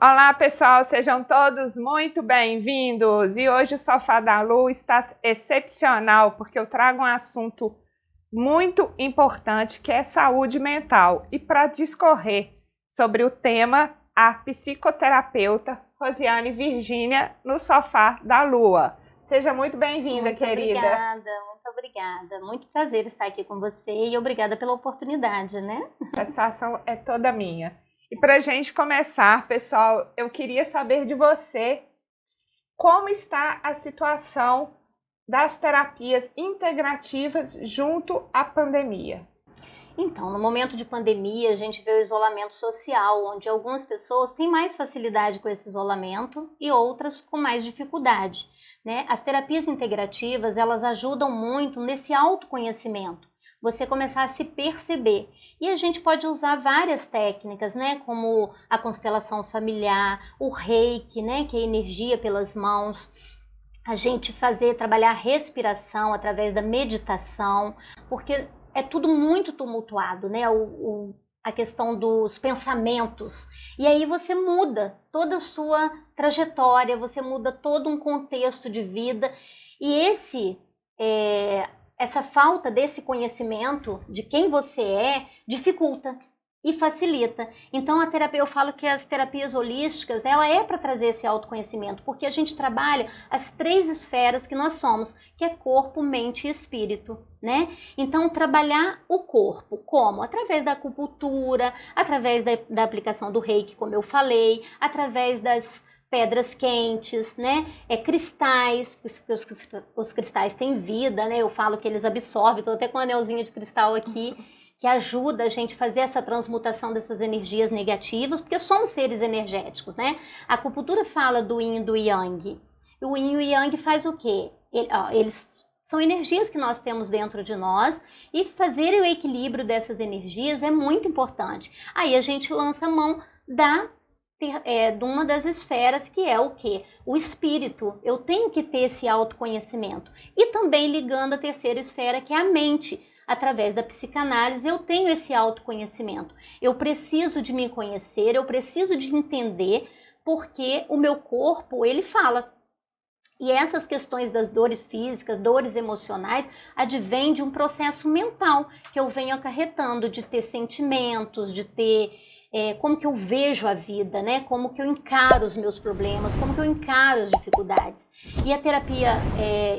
Olá pessoal, sejam todos muito bem-vindos e hoje o Sofá da Lu está excepcional porque eu trago um assunto muito importante que é saúde mental e para discorrer sobre o tema a psicoterapeuta Rosiane Virgínia no Sofá da Lua. Seja muito bem-vinda, querida. Muito obrigada. Muito prazer estar aqui com você e obrigada pela oportunidade, né? A satisfação é toda minha. E para a gente começar, pessoal, eu queria saber de você como está a situação das terapias integrativas junto à pandemia. Então, no momento de pandemia, a gente vê o isolamento social, onde algumas pessoas têm mais facilidade com esse isolamento e outras com mais dificuldade, né? As terapias integrativas, elas ajudam muito nesse autoconhecimento. Você começar a se perceber. E a gente pode usar várias técnicas, né? Como a constelação familiar, o reiki, né? Que é energia pelas mãos. A gente trabalhar a respiração através da meditação, porque é tudo muito tumultuado, né? A questão dos pensamentos. E aí você muda toda a sua trajetória, você muda todo um contexto de vida. E essa falta desse conhecimento de quem você é dificulta e facilita. Então eu falo que as terapias holísticas, ela é para trazer esse autoconhecimento, porque a gente trabalha as 3 esferas que nós somos, que é corpo, mente e espírito, né? Então trabalhar o corpo, como? Através da acupuntura, através da aplicação do reiki, como eu falei, através das pedras quentes, né? Cristais, porque os cristais têm vida, né? Eu falo que eles absorvem, estou até com um anelzinho de cristal aqui, que ajuda a gente a fazer essa transmutação dessas energias negativas, porque somos seres energéticos, né? A acupuntura fala do yin e do yang. O yin e o yang faz o quê? Eles são energias que nós temos dentro de nós e fazer o equilíbrio dessas energias é muito importante. Aí a gente lança a mão de uma das esferas, que é o quê? O espírito. Eu tenho que ter esse autoconhecimento. E também ligando a terceira esfera, que é a mente. Através da psicanálise, eu tenho esse autoconhecimento. Eu preciso de me conhecer, eu preciso de entender porque o meu corpo, ele fala. E essas questões das dores físicas, dores emocionais, advêm de um processo mental que eu venho acarretando, de ter sentimentos, de ter como que eu vejo a vida, né? Como que eu encaro os meus problemas, como que eu encaro as dificuldades. E a terapia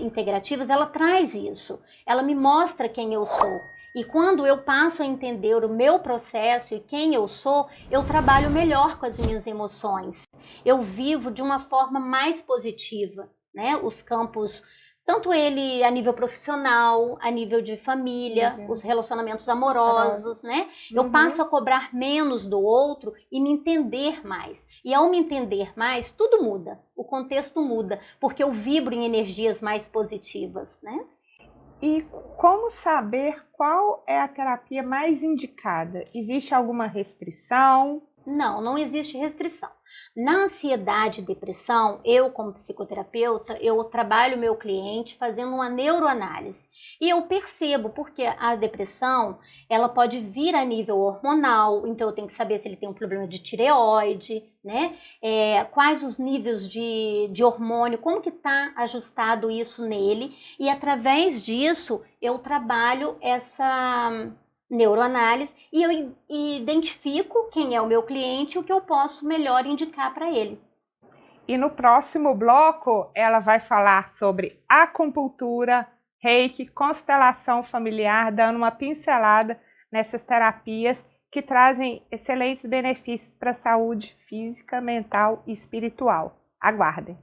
integrativa, ela traz isso. Ela me mostra quem eu sou. E quando eu passo a entender o meu processo e quem eu sou, eu trabalho melhor com as minhas emoções. Eu vivo de uma forma mais positiva, né? Os campos, tanto ele a nível profissional, a nível de família, os relacionamentos amorosos, né? Eu passo a cobrar menos do outro e me entender mais. E ao me entender mais, tudo muda, o contexto muda, porque eu vibro em energias mais positivas, né? E como saber qual é a terapia mais indicada? Existe alguma restrição? Não existe restrição. Na ansiedade e depressão, eu como psicoterapeuta, eu trabalho o meu cliente fazendo uma neuroanálise. E eu percebo porque a depressão, ela pode vir a nível hormonal, então eu tenho que saber se ele tem um problema de tireoide, né? Quais os níveis de hormônio, como que está ajustado isso nele. E através disso, eu trabalho essa neuroanálise e eu identifico quem é o meu cliente e o que eu posso melhor indicar para ele. E no próximo bloco ela vai falar sobre acupuntura, reiki, constelação familiar, dando uma pincelada nessas terapias que trazem excelentes benefícios para a saúde física, mental e espiritual. Aguardem!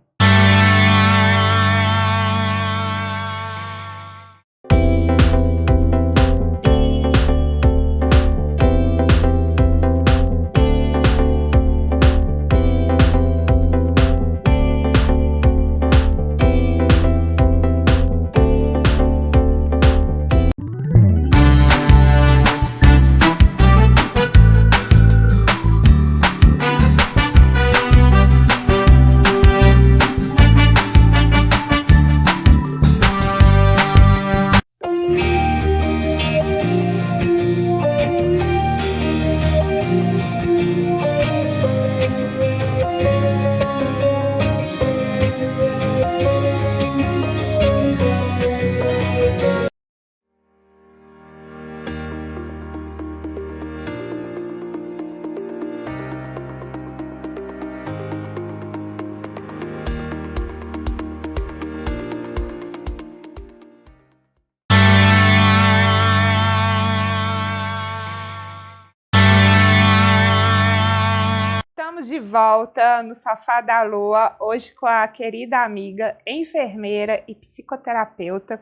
Estamos de volta no Sofá da Lua, hoje com a querida amiga, enfermeira e psicoterapeuta,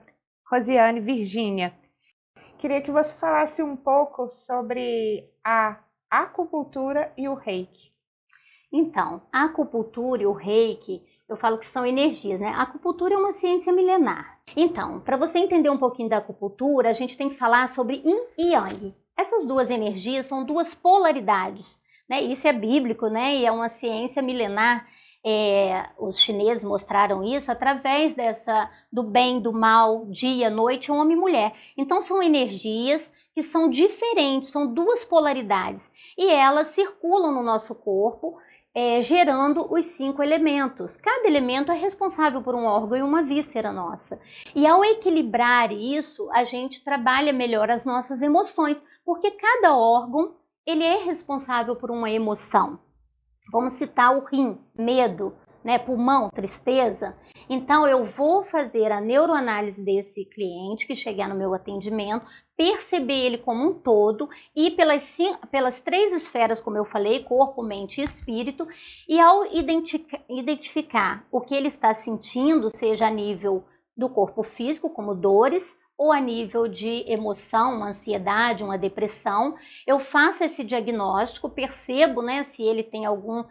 Rosiane Virgínia. Queria que você falasse um pouco sobre a acupuntura e o reiki. Então, a acupuntura e o reiki, eu falo que são energias, né? A acupuntura é uma ciência milenar. Então, para você entender um pouquinho da acupuntura, a gente tem que falar sobre yin e yang. Essas duas energias são duas polaridades, né? Isso é bíblico, né? E é uma ciência milenar. Os chineses mostraram isso através do bem, do mal, dia, noite, homem e mulher. Então são energias que são diferentes, são duas polaridades e elas circulam no nosso corpo, gerando os 5 elementos. Cada elemento é responsável por um órgão e uma víscera nossa. E ao equilibrar isso, a gente trabalha melhor as nossas emoções, porque cada órgão ele é responsável por uma emoção. Vamos citar o rim, medo, né? Pulmão, tristeza. Então eu vou fazer a neuroanálise desse cliente que chegar no meu atendimento, perceber ele como um todo e pelas 3 esferas, como eu falei, corpo, mente e espírito, e ao identificar o que ele está sentindo, seja a nível do corpo físico, como dores, ou a nível de emoção, uma ansiedade, uma depressão, eu faço esse diagnóstico, percebo, né, se ele tem algum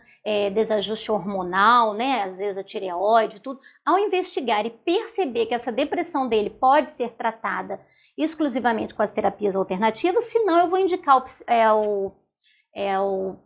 desajuste hormonal, né, às vezes a tireoide, tudo. Ao investigar e perceber que essa depressão dele pode ser tratada exclusivamente com as terapias alternativas, senão eu vou indicar o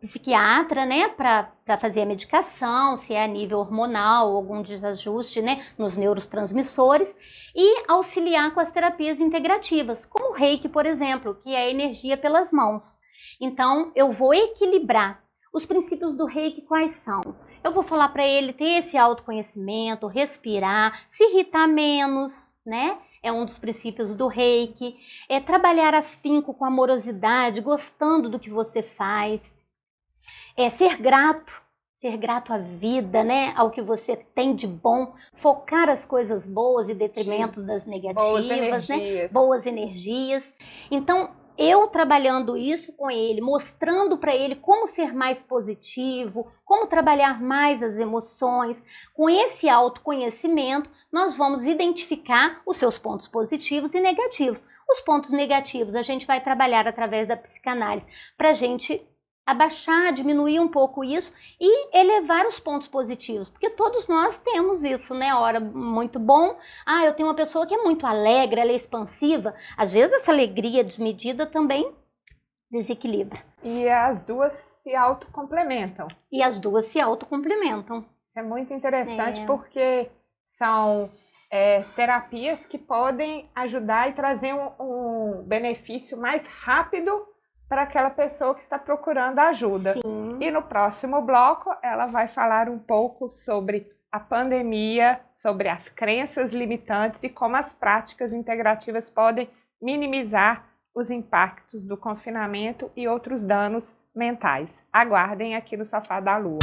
psiquiatra, né, para fazer a medicação, se é a nível hormonal, algum desajuste, né, nos neurotransmissores, e auxiliar com as terapias integrativas, como o reiki, por exemplo, que é a energia pelas mãos. Então, eu vou equilibrar. Os princípios do reiki quais são? Eu vou falar para ele ter esse autoconhecimento, respirar, se irritar menos, né? É um dos princípios do reiki. É trabalhar afinco com amorosidade, gostando do que você faz. É ser grato à vida, né? Ao que você tem de bom. Focar as coisas boas em detrimento das negativas, né? Boas energias. Então, eu trabalhando isso com ele, mostrando para ele como ser mais positivo, como trabalhar mais as emoções, com esse autoconhecimento, nós vamos identificar os seus pontos positivos e negativos. Os pontos negativos a gente vai trabalhar através da psicanálise, para a gente abaixar, diminuir um pouco isso e elevar os pontos positivos, porque todos nós temos isso, né? Hora muito bom, eu tenho uma pessoa que é muito alegre, ela é expansiva, às vezes essa alegria desmedida também desequilibra. E as duas se autocomplementam. Isso é muito interessante porque são terapias que podem ajudar e trazer um benefício mais rápido para aquela pessoa que está procurando ajuda. Sim. E no próximo bloco ela vai falar um pouco sobre a pandemia, sobre as crenças limitantes e como as práticas integrativas podem minimizar os impactos do confinamento e outros danos mentais. Aguardem aqui no Sofá da Lua.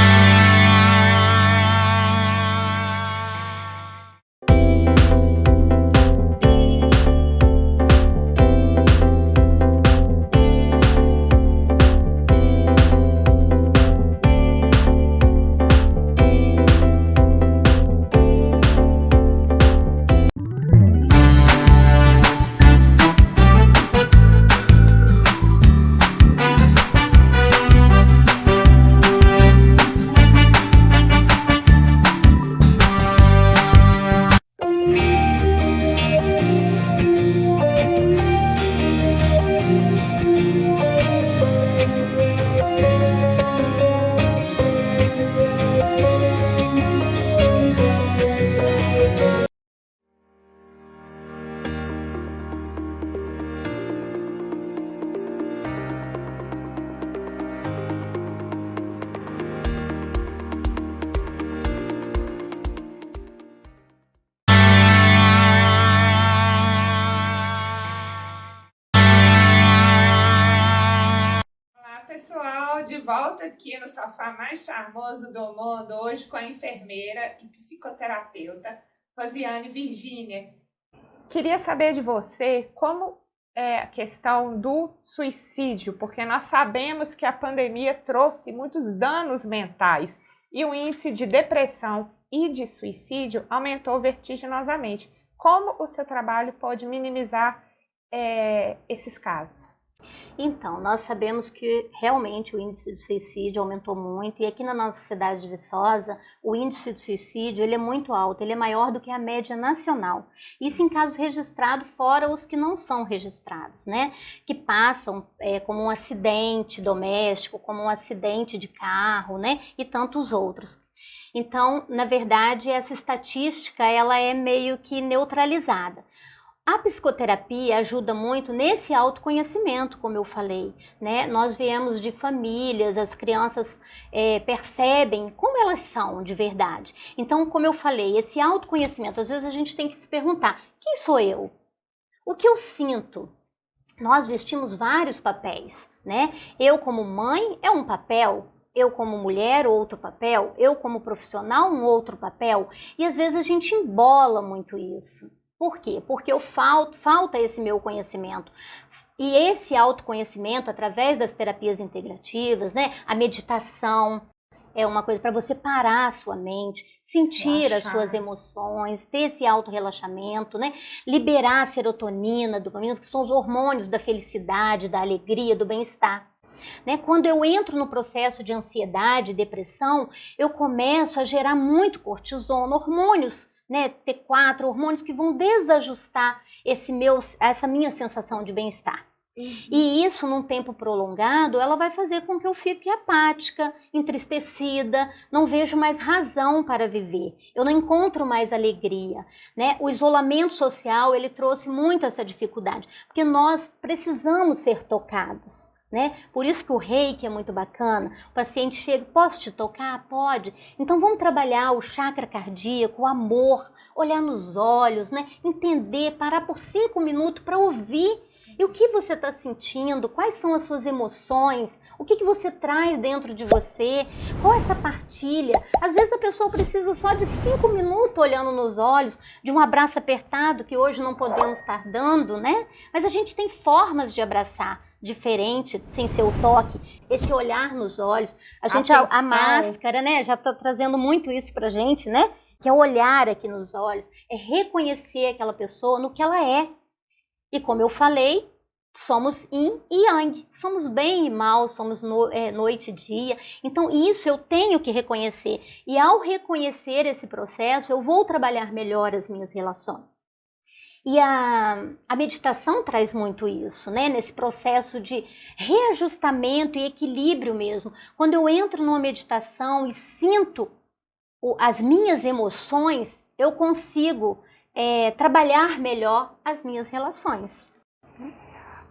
Pessoal, de volta aqui no sofá mais charmoso do mundo, hoje com a enfermeira e psicoterapeuta Rosiane Virgínia. Queria saber de você como a questão do suicídio, porque nós sabemos que a pandemia trouxe muitos danos mentais e o índice de depressão e de suicídio aumentou vertiginosamente. Como o seu trabalho pode minimizar esses casos? Então, nós sabemos que realmente o índice de suicídio aumentou muito, e aqui na nossa cidade de Viçosa, o índice de suicídio ele é muito alto, ele é maior do que a média nacional. Isso em casos registrados, fora os que não são registrados, né? Que passam como um acidente doméstico, como um acidente de carro, né? E tantos outros. Então, na verdade, essa estatística ela é meio que neutralizada. A psicoterapia ajuda muito nesse autoconhecimento, como eu falei, né? Nós viemos de famílias, as crianças percebem como elas são de verdade. Então, como eu falei, esse autoconhecimento, às vezes a gente tem que se perguntar, quem sou eu? O que eu sinto? Nós vestimos vários papéis, né? Eu como mãe é um papel, eu como mulher outro papel, eu como profissional um outro papel, e às vezes a gente embola muito isso. Por quê? Porque falta esse meu conhecimento. E esse autoconhecimento, através das terapias integrativas, né? A meditação é uma coisa para você parar a sua mente, sentir as suas emoções, ter esse auto-relaxamento, né? Liberar a serotonina, dopamina, que são os hormônios da felicidade, da alegria, do bem-estar. Né? Quando eu entro no processo de ansiedade, depressão, eu começo a gerar muito cortisona, hormônios, né, T4, hormônios que vão desajustar essa minha sensação de bem-estar. E isso, num tempo prolongado, ela vai fazer com que eu fique apática, entristecida, não vejo mais razão para viver, eu não encontro mais alegria, né? O isolamento social, ele trouxe muito essa dificuldade, porque nós precisamos ser tocados. Né? Por isso que o reiki é muito bacana. O paciente chega, posso te tocar? Pode. Então vamos trabalhar o chakra cardíaco, o amor, olhar nos olhos, né? Entender, parar por 5 minutos para ouvir. E o que você está sentindo? Quais são as suas emoções? O que você traz dentro de você? Qual é essa partilha? Às vezes a pessoa precisa só de 5 minutos olhando nos olhos, de um abraço apertado que hoje não podemos estar dando, né? Mas a gente tem formas de abraçar diferente, sem ser o toque, esse olhar nos olhos. A máscara, né? Já está trazendo muito isso pra gente, né? Que é o olhar aqui nos olhos, é reconhecer aquela pessoa no que ela é. E como eu falei, somos yin e yang, somos bem e mal, somos noite e dia. Então isso eu tenho que reconhecer. E ao reconhecer esse processo, eu vou trabalhar melhor as minhas relações. E a meditação traz muito isso, né? Nesse processo de reajustamento e equilíbrio mesmo. Quando eu entro numa meditação e sinto as minhas emoções, eu consigo trabalhar melhor as minhas relações.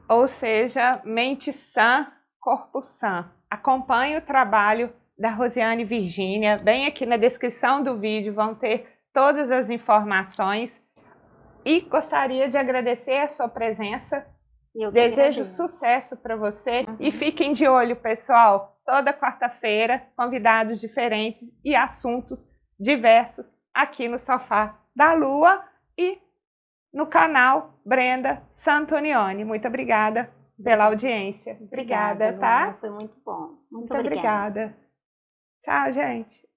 Ou seja, mente sã, corpo sã. Acompanhe o trabalho da Rosiane Virgínia. Bem aqui na descrição do vídeo vão ter todas as informações. E gostaria de agradecer a sua presença. Desejo sucesso para você. E fiquem de olho, pessoal. Toda quarta-feira, convidados diferentes e assuntos diversos aqui no Sofá da Lua e no canal Brenda Santonioni. Muito obrigada pela audiência. Obrigada, tá? Foi muito bom. Muito obrigada. Tchau, gente.